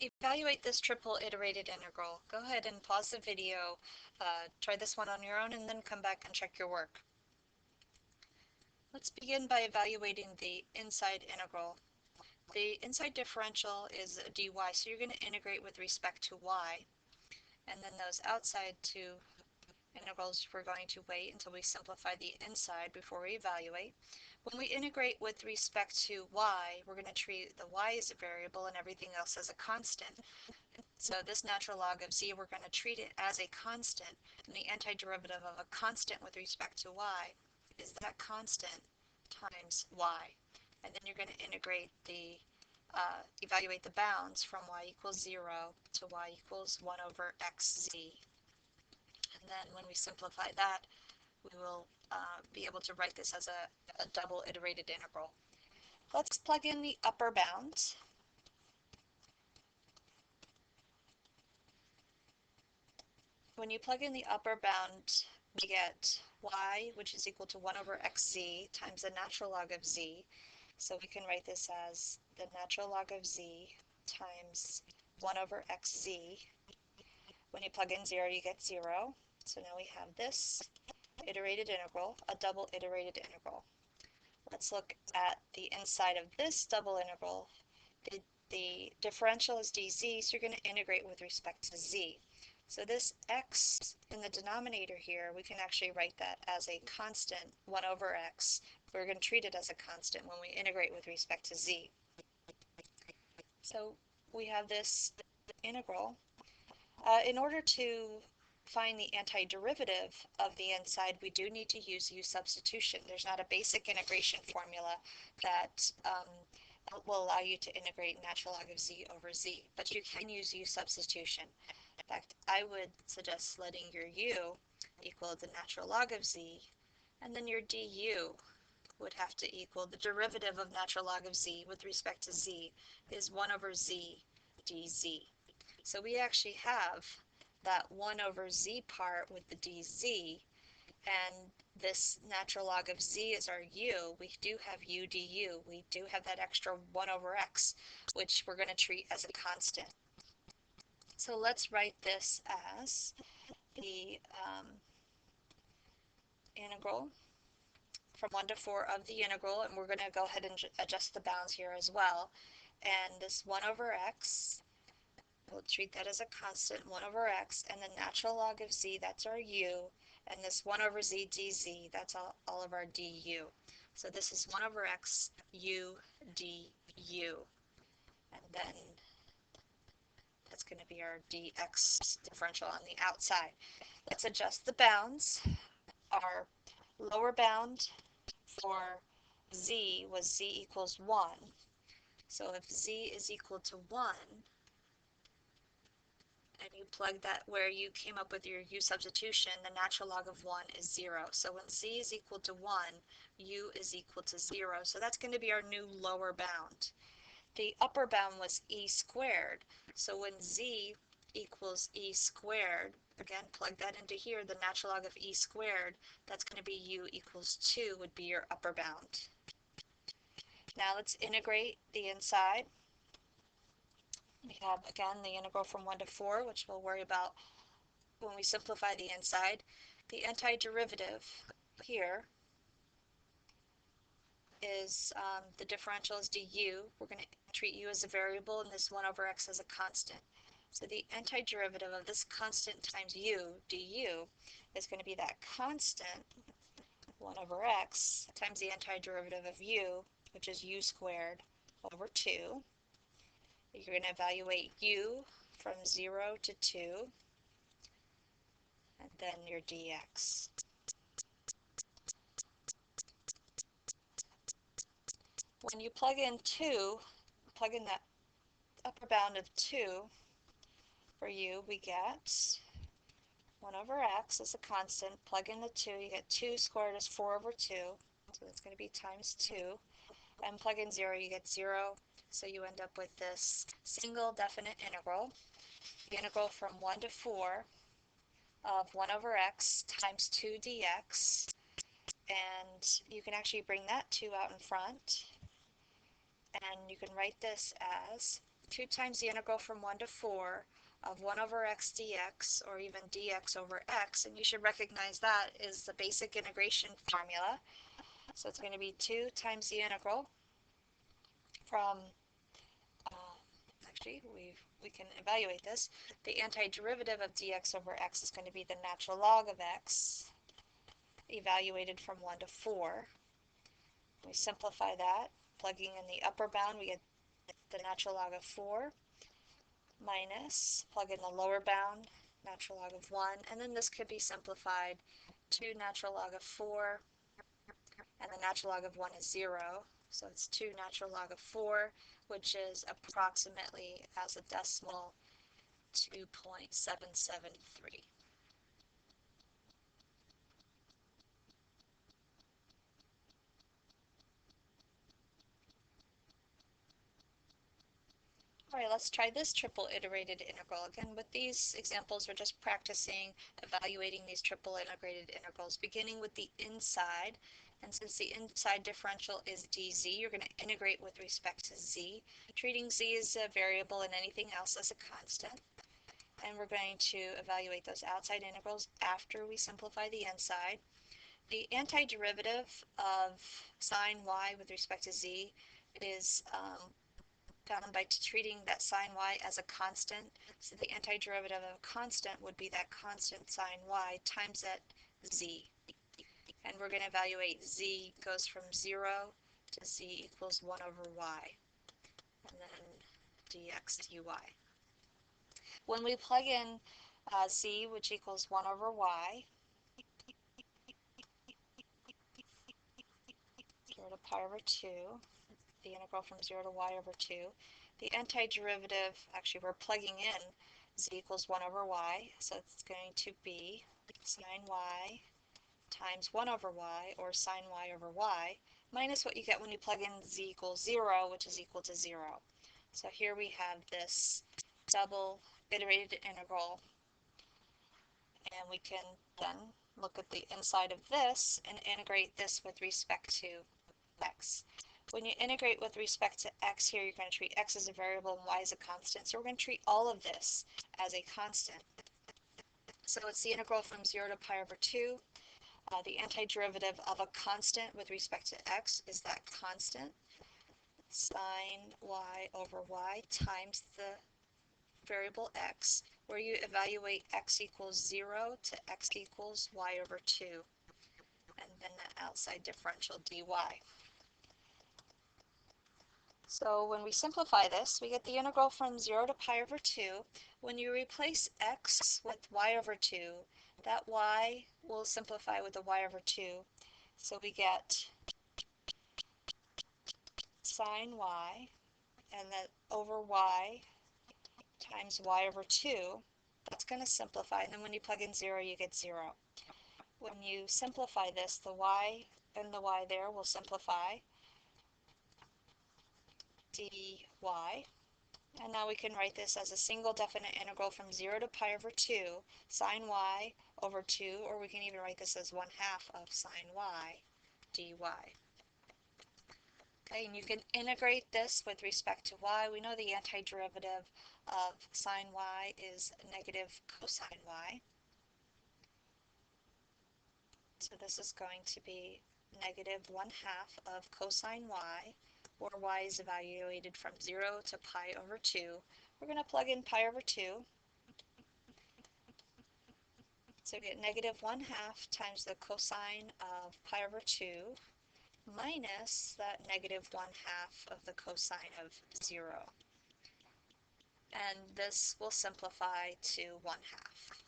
evaluate this triple iterated integral. Go ahead and pause the video, try this one on your own, and then come back and check your work. Let's begin by evaluating the inside integral. The inside differential is a dy, so you're going to integrate with respect to y. And then those outside two integrals we're going to wait until we simplify the inside before we evaluate. When we integrate with respect to y, we're going to treat the y as a variable and everything else as a constant. So this natural log of z, we're going to treat it as a constant, and the antiderivative of a constant with respect to y is that constant times y. And then you're going to integrate the, evaluate the bounds from y equals 0 to y equals 1 over xz. And then when we simplify that, we will be able to write this as a double iterated integral. Let's plug in the upper bounds. When you plug in the upper bound, we get y, which is equal to 1 over xz times the natural log of z. So we can write this as the natural log of z times 1 over xz. When you plug in 0, you get 0. So now we have this iterated integral, a double iterated integral. Let's look at the inside of this double integral. The differential is dz, so you're going to integrate with respect to z. So this x in the denominator here, we can actually write that as a constant, 1 over x. We're going to treat it as a constant when we integrate with respect to z. So we have this integral. In order to find the antiderivative of the inside, we do need to use substitution. There's not a basic integration formula that will allow you to integrate natural log of z over z, but you can use substitution. In fact, I would suggest letting your u equal the natural log of z, and then your du would have to equal the derivative of natural log of z with respect to z is 1 over z dz. So we actually have that 1 over z part with the dz, and this natural log of z is our u. We do have u du. We do have that extra 1 over x, which we're going to treat as a constant. So let's write this as the integral from 1 to 4 of the integral, and we're going to go ahead and adjust the bounds here as well. And this 1 over x, we'll treat that as a constant, 1 over x, and the natural log of z, that's our u, and this 1 over z dz, that's all of our du. So this is 1 over x u du, and then that's going to be our dx differential on the outside. Let's adjust the bounds. Our lower bound for z was z equals 1. So if z is equal to 1, and you plug that where you came up with your u substitution, the natural log of 1 is 0. So when z is equal to 1, u is equal to 0. So that's going to be our new lower bound. The upper bound was e squared. So when z equals e squared, again, plug that into here, the natural log of e squared, that's going to be u equals 2 would be your upper bound. Now let's integrate the inside. We have, again, the integral from 1 to 4, which we'll worry about when we simplify the inside. The antiderivative here is the differential is du. We're going to treat u as a variable and this 1 over x as a constant. So the antiderivative of this constant times u, du, is going to be that constant, 1 over x, times the antiderivative of u, which is u squared over 2. You're going to evaluate u from 0 to 2, and then your dx. When you plug in that upper bound of 2 for u, we get 1 over x as a constant. Plug in the 2, you get 2 squared is 4 over 2, so that's going to be times 2. And plug in 0, you get 0, so you end up with this single definite integral. The integral from 1 to 4 of 1 over x times 2 dx, and you can actually bring that 2 out in front, and you can write this as 2 times the integral from 1 to 4 of 1 over x dx, or even dx over x, and you should recognize that is the basic integration formula. So it's going to be 2 times the integral from, actually we can evaluate this. The antiderivative of dx over x is going to be the natural log of x, evaluated from 1 to 4. We simplify that, plugging in the upper bound, we get the natural log of 4, minus, plug in the lower bound, natural log of 1, and then this could be simplified to natural log of 4, and the natural log of 1 is 0, so it's 2 natural log of 4, which is approximately, as a decimal, 2.773. All right, let's try this triple iterated integral. Again, with these examples, we're just practicing evaluating these triple integrated integrals, beginning with the inside. And since the inside differential is dz, you're going to integrate with respect to z, treating z as a variable and anything else as a constant. And we're going to evaluate those outside integrals after we simplify the inside. The antiderivative of sine y with respect to z is found by treating that sine y as a constant. So the antiderivative of a constant would be that constant sine y times that z. And we're going to evaluate z goes from 0 to z equals 1 over y, and then dx dy. When we plug in z, which equals 1 over y, 0 to pi over 2, the integral from 0 to y over 2, the antiderivative, actually we're plugging in z equals 1 over y, so it's going to be sine y times 1 over y, or sine y over y, minus what you get when you plug in z equals 0, which is equal to 0. So here we have this double iterated integral, and we can then look at the inside of this and integrate this with respect to x. When you integrate with respect to x here, you're going to treat x as a variable and y as a constant. So we're going to treat all of this as a constant. So it's the integral from 0 to pi over 2. The antiderivative of a constant with respect to x is that constant, sine y over y times the variable x, where you evaluate x equals 0 to x equals y over 2, and then the outside differential dy. So when we simplify this, we get the integral from 0 to pi over 2. When you replace x with y over 2, that y will simplify with the y over 2. So we get sine y, and then over y times y over 2. That's going to simplify, and then when you plug in 0, you get 0. When you simplify this, the y and the y there will simplify, dy, and now we can write this as a single definite integral from 0 to pi over 2 sine y over 2, or we can even write this as 1/2 of sine y dy. Okay, and you can integrate this with respect to y. We know the antiderivative of sine y is negative cosine y. So this is going to be negative 1/2 of cosine y, where y is evaluated from 0 to pi over 2. We're going to plug in pi over 2. So we get negative 1/2 times the cosine of pi over 2 minus that negative 1/2 of the cosine of 0. And this will simplify to 1/2.